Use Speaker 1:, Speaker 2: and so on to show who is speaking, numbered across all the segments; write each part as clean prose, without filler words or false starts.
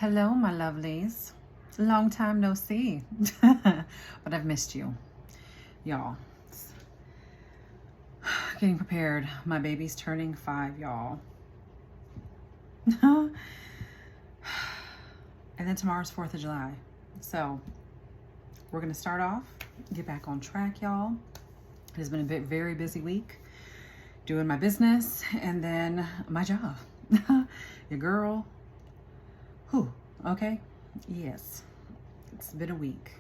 Speaker 1: Hello, my lovelies. Long time no see, but I've missed you, y'all. Getting prepared. My baby's turning 5, y'all. And then tomorrow's 4th of July. So we're going to start off, get back on track, y'all. It has been a very busy week doing my business and then my job. Your girl. Okay. Yes. It's been a week.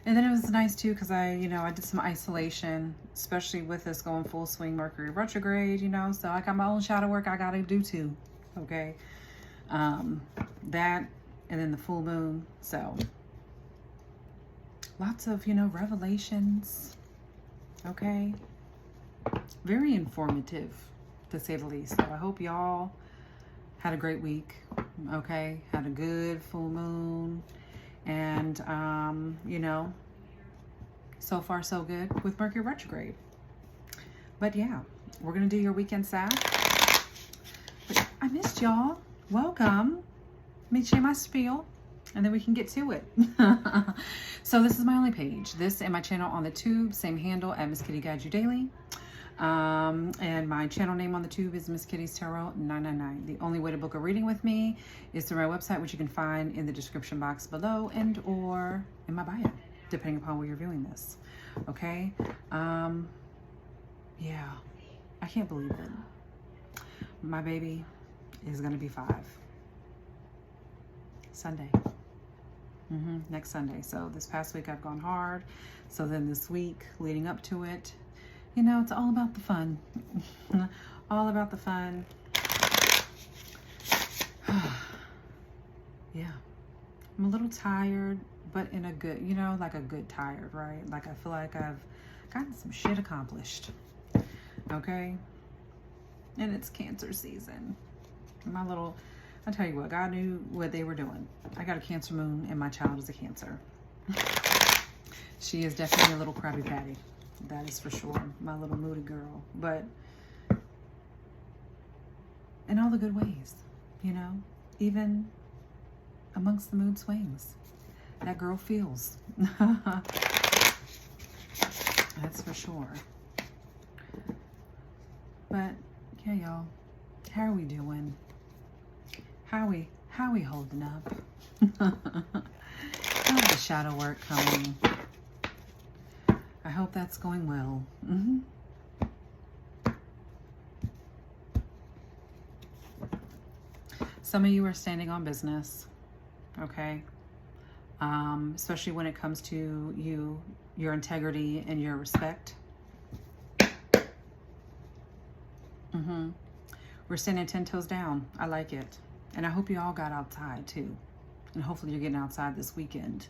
Speaker 1: And then it was nice too because I did some isolation, especially with this going full swing Mercury retrograde, so I got my own shadow work I got to do too. Okay. That and then the full moon. So lots of, revelations. Okay. Very informative to say the least. So I hope y'all had a great week. Okay. Had a good full moon. And, so far so good with Mercury retrograde. But yeah, we're going to do your weekend SAF. But I missed y'all. Welcome. Let me share my spiel and then we can get to it. So this is my only page. This and my channel on the tube, same handle at Misskitty Guides You Daily. And my channel name on the tube is Miss Kitty's Tarot 999. The only way to book a reading with me is through my website, which you can find in the description box below and or in my bio, depending upon where you're viewing this. Okay. Yeah, I can't believe it. My baby is going to be 5 Sunday. Next Sunday. So this past week I've gone hard. So then this week leading up to it, it's all about the fun. All about the fun. Yeah. I'm a little tired, but in a good, like a good tired, right? Like I feel like I've gotten some shit accomplished. Okay? And it's Cancer season. I'll tell you what, God knew what they were doing. I got a Cancer moon and my child is a Cancer. She is definitely a little Krabby Patty. That is for sure. My little moody girl. But in all the good ways, even amongst the mood swings, that girl feels. That's for sure. But yeah, y'all, how are we doing? How we holding up? How's the shadow work coming? I hope that's going well. Some of you are standing on business, okay? Especially when it comes to your integrity and your respect. We're standing 10 toes down. I like it. And I hope you all got outside too. And hopefully you're getting outside this weekend.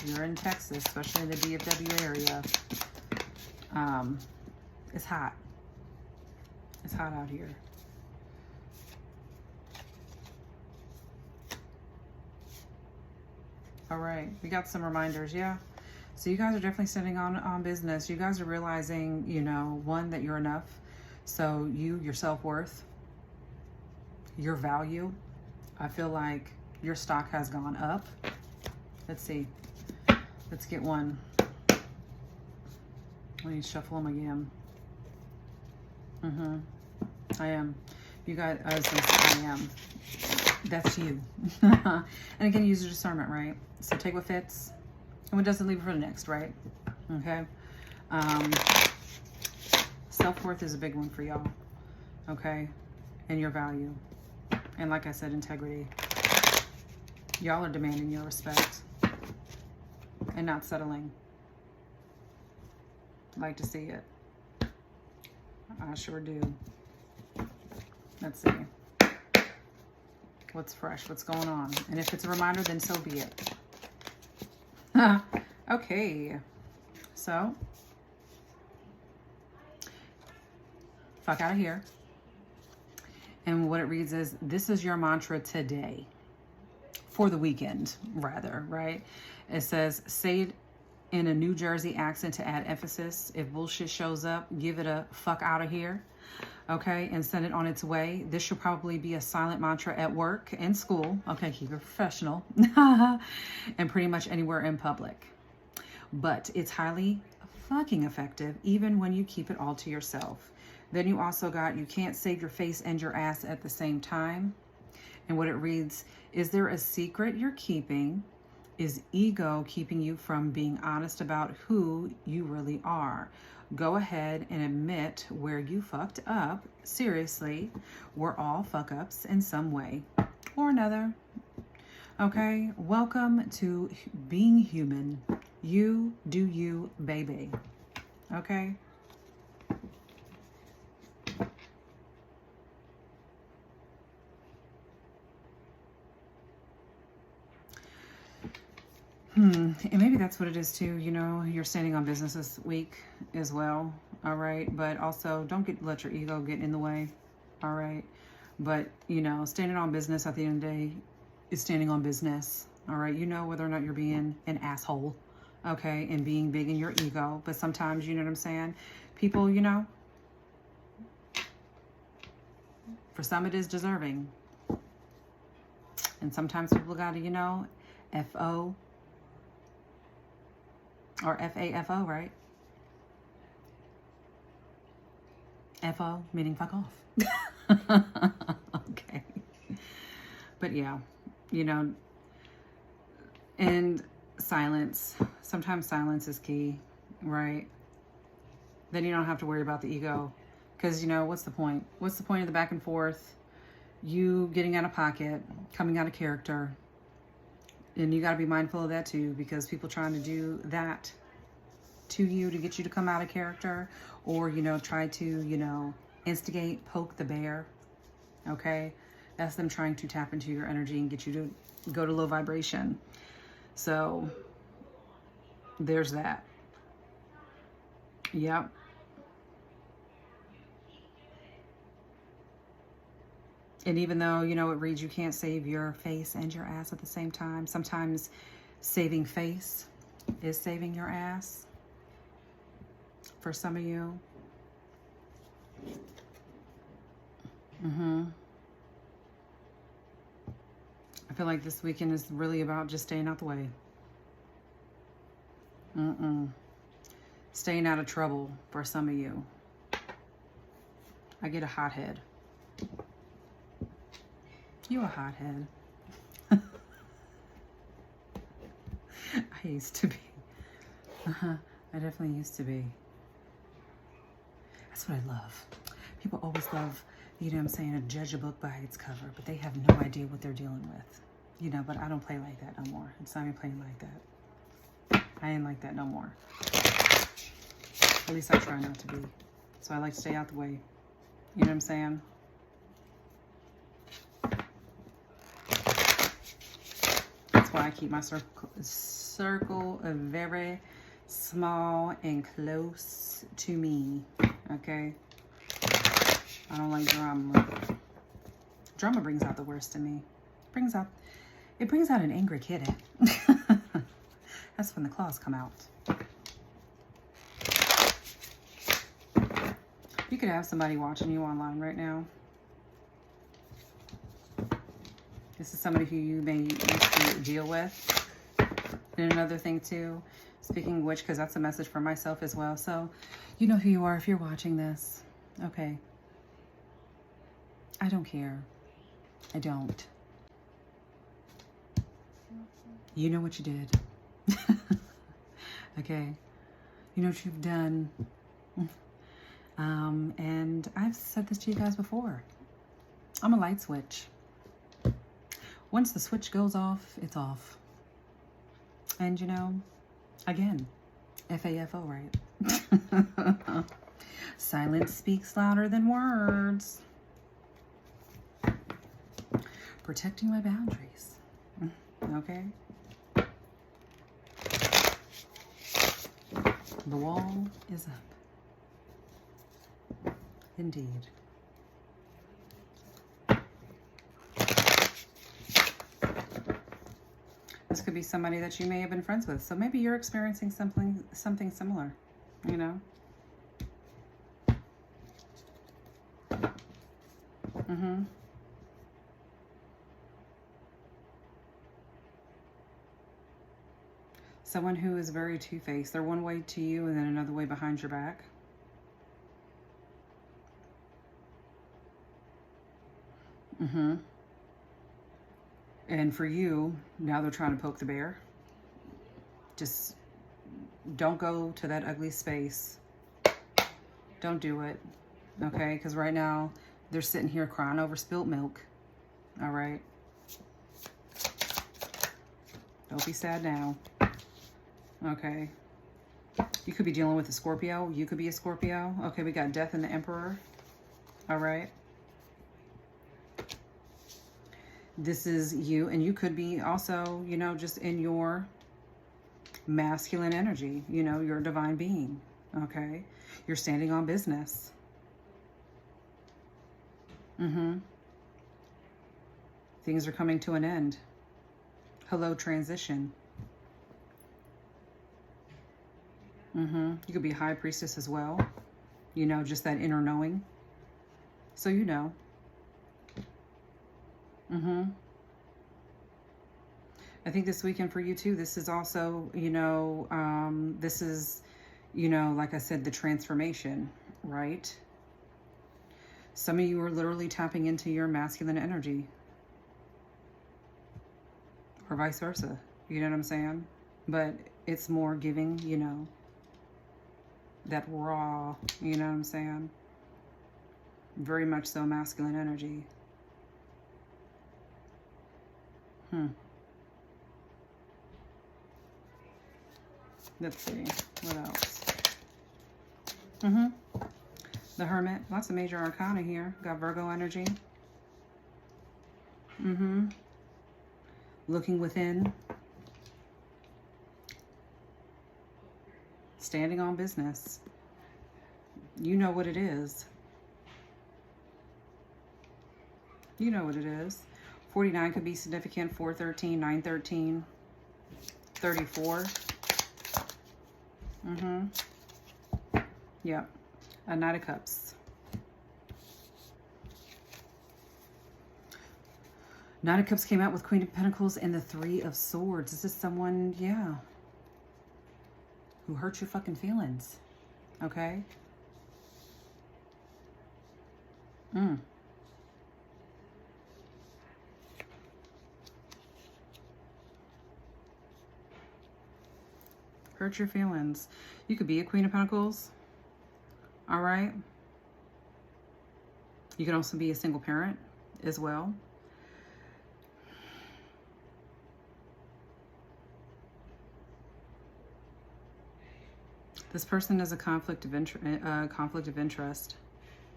Speaker 1: You're in Texas, especially in the DFW area. It's hot. It's hot out here. All right, we got some reminders, yeah. So you guys are definitely standing on business. You guys are realizing, one, that you're enough. So your self-worth, your value. I feel like your stock has gone up. Let's see. Let's get one. Let me shuffle them again. I am. You guys, I was going to say I am. That's you. And again, use your discernment, right? So take what fits and what doesn't, leave it for the next, right? Okay. Self-worth is a big one for y'all. Okay. And your value. And like I said, integrity. Y'all are demanding your respect. And not settling. Like to see it. I sure do. Let's see. What's fresh? What's going on? And if it's a reminder, then so be it. Okay. So, fuck out of here. And what it reads is, this is your mantra today. For the weekend, rather, right? It says, say it in a New Jersey accent to add emphasis. If bullshit shows up, give it a fuck out of here. Okay, and send it on its way. This should probably be a silent mantra at work and school. Okay, keep it professional. And pretty much anywhere in public. But it's highly fucking effective even when you keep it all to yourself. Then you also got, you can't save your face and your ass at the same time. And what it reads, is there a secret you're keeping? Is ego keeping you from being honest about who you really are? Go ahead and admit where you fucked up. Seriously, we're all fuck ups in some way or another. Okay, welcome to being human. You do you, baby. Okay. And maybe that's what it is too. You know, you're standing on business this week as well. All right. But also don't let your ego get in the way. All right. But, you know, standing on business at the end of the day is standing on business. All right. You know whether or not you're being an asshole. Okay. And being big in your ego. But sometimes, you know what I'm saying? People, you know, for some it is deserving. And sometimes people got to, you know, F-O. Or F-A-F-O, right? F-O, meaning fuck off. Okay. But yeah, you know, and silence. Sometimes silence is key, right? Then you don't have to worry about the ego. Because, you know, what's the point? What's the point of the back and forth? You getting out of pocket, coming out of character. And you got to be mindful of that too, because people trying to do that to you to get you to come out of character, or, you know, try to, you know, instigate, poke the bear. Okay. That's them trying to tap into your energy and get you to go to low vibration. So there's that. Yep. And even though, you know, it reads you can't save your face and your ass at the same time, sometimes saving face is saving your ass for some of you. I feel like this weekend is really about just staying out the way. Staying out of trouble for some of you. I get a hothead. You a hothead. I used to be. I definitely used to be. That's what I love. People always love, you know what I'm saying, to judge a book by its cover, but they have no idea what they're dealing with. You know, but I don't play like that no more. It's not even playing like that. I ain't like that no more. At least I try not to be. So I like to stay out the way. You know what I'm saying? That's why I keep my circle very small and close to me. Okay? I don't like drama. Drama brings out the worst in me. It brings out an angry kitty. That's when the claws come out. You could have somebody watching you online right now. This is somebody who you may used to deal with. And another thing too, speaking of which, because that's a message for myself as well. So you know who you are if you're watching this. Okay. I don't care. I don't. You know what you did. Okay. You know what you've done. And I've said this to you guys before. I'm a light switch. Once the switch goes off, it's off. And you know, again, F-A-F-O, right? Silence speaks louder than words. Protecting my boundaries. Okay? The wall is up. Indeed. This could be somebody that you may have been friends with. So maybe you're experiencing something similar, you know? Mm-hmm. Someone who is very two-faced. They're one way to you and then another way behind your back. Mm-hmm. And for you, now they're trying to poke the bear. Just don't go to that ugly space. Don't do it. Okay? Because right now, they're sitting here crying over spilt milk. All right? Don't be sad now. Okay. You could be dealing with a Scorpio. You could be a Scorpio. Okay, we got Death and the Emperor. All right. This is you. And you could be also, you know, just in your masculine energy. You know, you're a divine being. Okay. You're standing on business. Mm-hmm. Things are coming to an end. Hello, transition. Mm-hmm. You could be a high priestess as well. You know, just that inner knowing. So you know. Mm-hmm. I think this weekend for you too, this is also, you know, this is, you know, like I said, the transformation, right? Some of you are literally tapping into your masculine energy. Or vice versa. You know what I'm saying? But it's more giving, you know, that raw, you know what I'm saying? Very much so masculine energy. Let's see. What else? The Hermit. Lots of major arcana here. Got Virgo energy. Looking within. Standing on business. You know what it is. You know what it is. 49 could be significant. 413, 913, 34. Yep. A Knight of Cups. Knight of Cups came out with Queen of Pentacles and the Three of Swords. This is someone, yeah, who hurt your fucking feelings. Okay? Hurt your feelings. You could be a Queen of Pentacles. All right? You can also be a single parent as well. This person has a conflict of interest.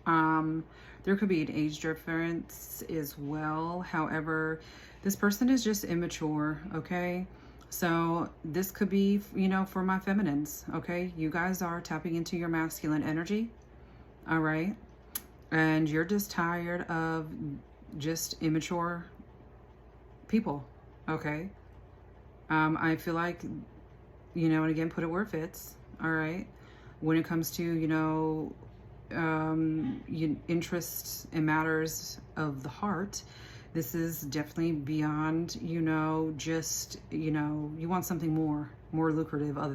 Speaker 1: There could be an age difference as well. However, this person is just immature, okay? So this could be, you know, for my feminines, okay? You guys are tapping into your masculine energy, all right? And you're just tired of just immature people, okay? I feel like, you know, and again, put it where it fits, all right? When it comes to, you know, interests and matters of the heart, this is definitely beyond, you know, just, you know, you want something more lucrative other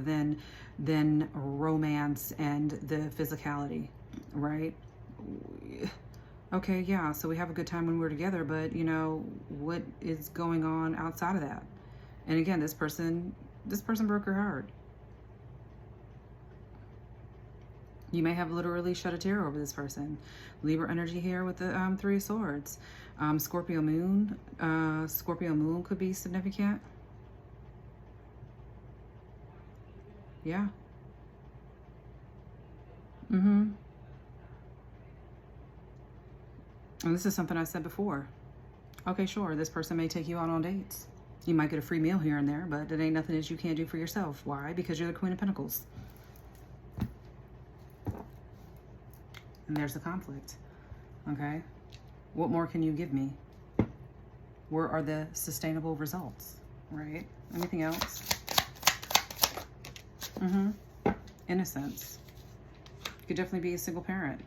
Speaker 1: than romance and the physicality, right? Okay, yeah, so we have a good time when we're together, but, you know, what is going on outside of that? And again, this person broke your heart. You may have literally shed a tear over this person. Libra energy here with the Three of Swords. Scorpio moon. Scorpio moon could be significant. Yeah. And this is something I said before. Okay, sure, this person may take you out on dates. You might get a free meal here and there, but it ain't nothing that you can't do for yourself. Why? Because you're the Queen of Pentacles. And there's the conflict. Okay? What more can you give me? Where are the sustainable results? Right? Anything else? Innocence. You could definitely be a single parent.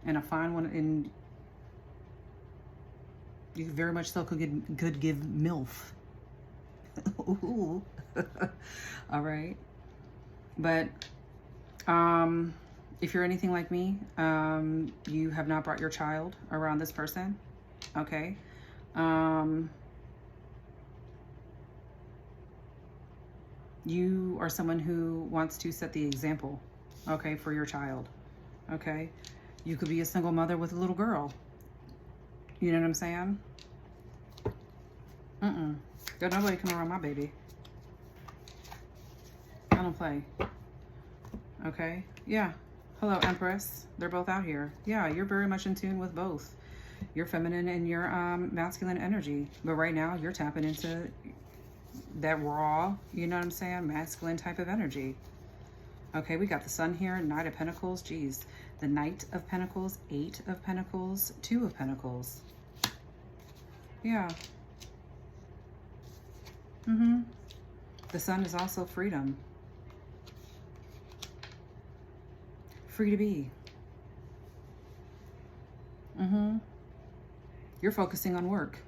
Speaker 1: And a fine one in... You very much so could give MILF. Ooh. All right. But if you're anything like me, you have not brought your child around this person. Okay. You are someone who wants to set the example, okay, for your child. Okay. You could be a single mother with a little girl. You know what I'm saying? Don't nobody come around my baby. I don't play. Okay. Yeah. Hello, Empress. They're both out here. Yeah, you're very much in tune with both your feminine and your masculine energy. But right now, you're tapping into that raw, you know what I'm saying, masculine type of energy. Okay, we got the Sun here, Knight of Pentacles. Geez. The Knight of Pentacles, 8 of Pentacles, 2 of Pentacles. Yeah. The Sun is also freedom. Free to be. You're focusing on work.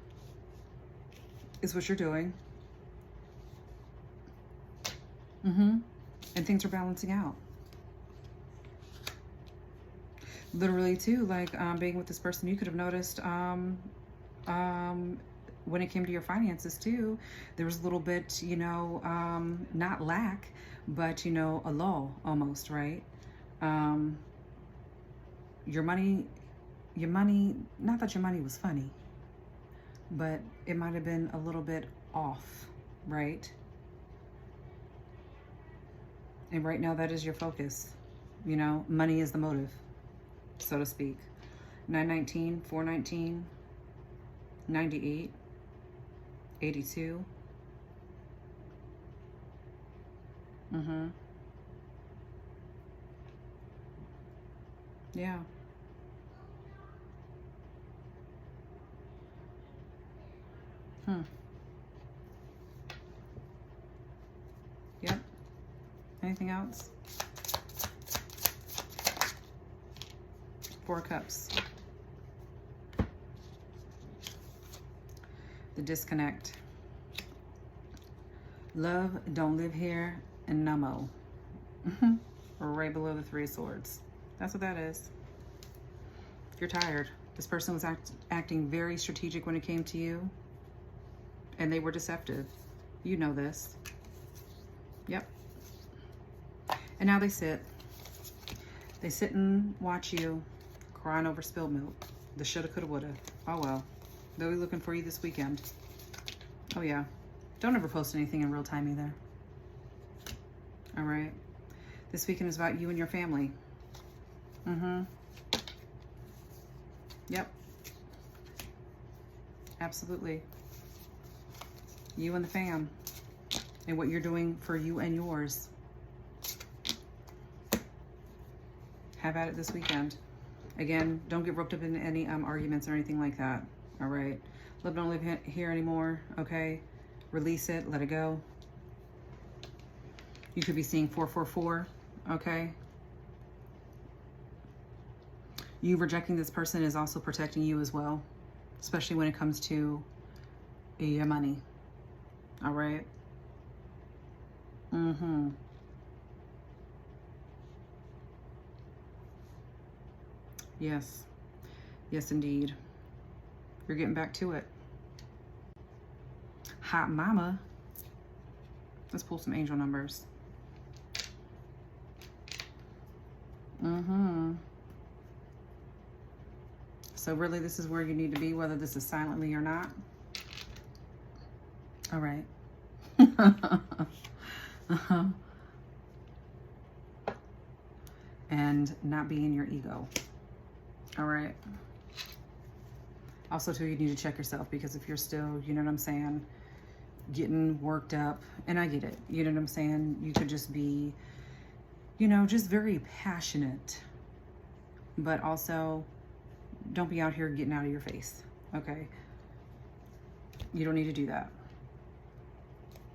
Speaker 1: Is what you're doing. And things are balancing out. Literally too, like being with this person, you could have noticed when it came to your finances too, there was a little bit, you know, not lack, but, you know, a lull almost, right? Your money, not that your money was funny, but it might have been a little bit off, right? And right now that is your focus. You know, money is the motive, so to speak. 919, 419, 98, 82. Yeah. Yep. Anything else? 4 cups. The disconnect. Love don't live here and no mo. Right below the 3 of Swords. That's what that is. You're tired. This person was acting very strategic when it came to you. And they were deceptive. You know this. Yep. And now they sit. They sit and watch you crying over spilled milk. The shoulda, coulda, woulda. Oh well. They'll be looking for you this weekend. Oh yeah. Don't ever post anything in real time either. All right. This weekend is about you and your family. Yep. Absolutely. You and the fam. And what you're doing for you and yours. Have at it this weekend. Again, don't get roped up in any arguments or anything like that. All right. Love don't live here anymore. Okay. Release it. Let it go. You could be seeing 444. Okay. You rejecting this person is also protecting you as well, especially when it comes to your money. All right. Yes. Yes, indeed. You're getting back to it. Hot mama. Let's pull some angel numbers. So really, this is where you need to be, whether this is silently or not. All right. And not be in your ego. All right. Also, too, you need to check yourself, because if you're still, you know what I'm saying, getting worked up, and I get it, you know what I'm saying, you could just be, you know, just very passionate, but also don't be out here getting out of your face, okay? You don't need to do that,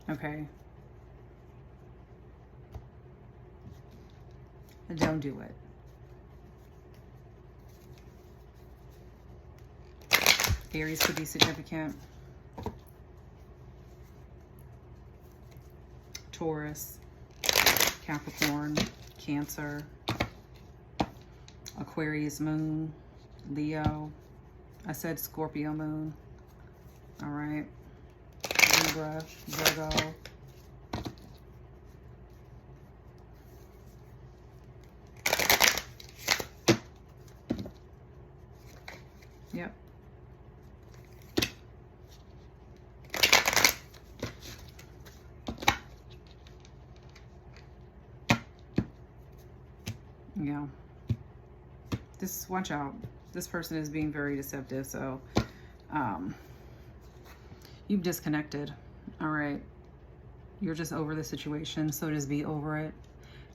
Speaker 1: okay? Don't do it. Aries could be significant. Taurus, Capricorn, Cancer, Aquarius moon, Leo. I said Scorpio moon. All right. Libra, Virgo. Yep. Yeah. Watch out. This person is being very deceptive, so you've disconnected. All right. You're just over the situation, so just be over it.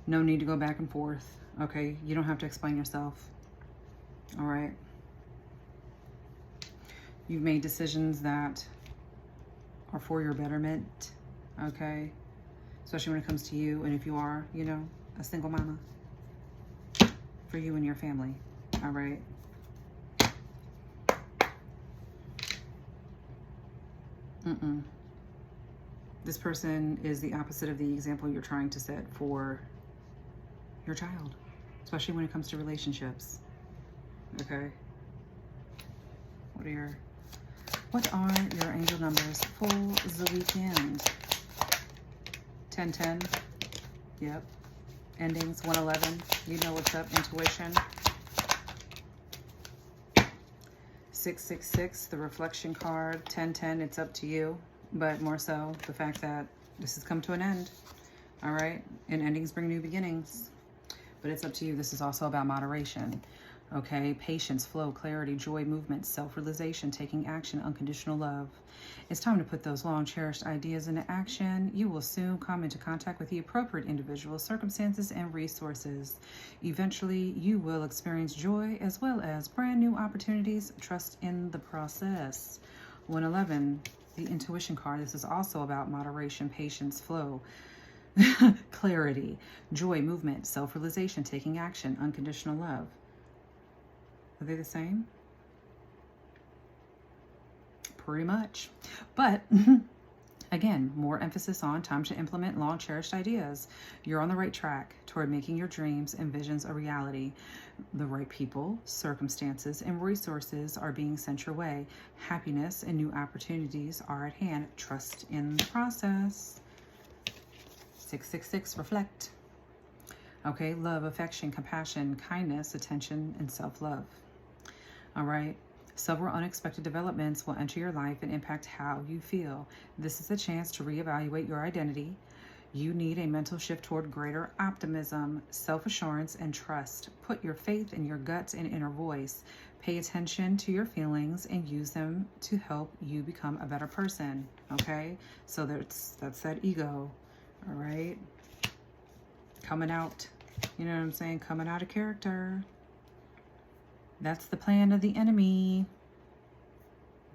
Speaker 1: No need to go back and forth. Okay? You don't have to explain yourself. All right? You've made decisions that are for your betterment. Okay? Especially when it comes to you, and if you are, you know, a single mama. For you and your family. All right? This person is the opposite of the example you're trying to set for your child, especially when it comes to relationships. Okay? What are your angel numbers for the weekend? 1010. Yep. Endings 111. You know what's up. Intuition. 666. The reflection card. 1010. It's up to you. But more so the fact that this has come to an end. All right? And endings bring new beginnings. But it's up to you. This is also about moderation. Okay? Patience, flow, clarity, joy, movement, self-realization, taking action, unconditional love. It's time to put those long cherished ideas into action. You will soon come into contact with the appropriate individuals, circumstances, and resources. Eventually, you will experience joy as well as brand new opportunities. Trust in the process. 111, the intuition card. This is also about moderation, patience, flow, clarity, joy, movement, self-realization, taking action, unconditional love. Are they the same? Pretty much. But again, more emphasis on time to implement long cherished ideas. You're on the right track toward making your dreams and visions a reality. The right people, circumstances, and resources are being sent your way. Happiness and new opportunities are at hand. Trust in the process. 666, reflect. Okay, love, affection, compassion, kindness, attention, and self-love. All right. Several unexpected developments will enter your life and impact how you feel. This is a chance to reevaluate your identity. You need a mental shift toward greater optimism, self-assurance, and trust. Put your faith in your gut and inner voice. Pay attention to your feelings and use them to help you become a better person. Okay? So that's that ego. All right? Coming out. You know what I'm saying? Coming out of character. That's the plan of the enemy.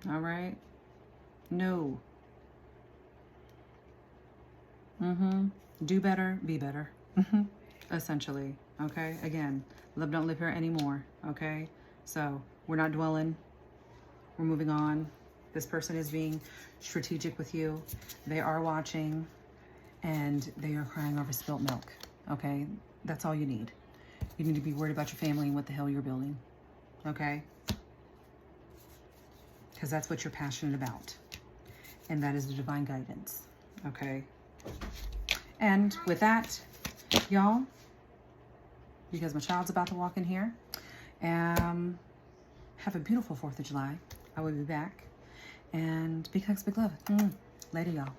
Speaker 1: All right? No. Do better, be better. Essentially. Okay? Again, love don't live here anymore. Okay? So, we're not dwelling. We're moving on. This person is being strategic with you. They are watching. And they are crying over spilt milk. Okay? That's all you need. You need to be worried about your family and what the hell you're building. Okay? Because that's what you're passionate about. And that is the divine guidance. Okay? And with that, y'all, because my child's about to walk in here, have a beautiful 4th of July. I will be back. And big hugs, big love. Later, y'all.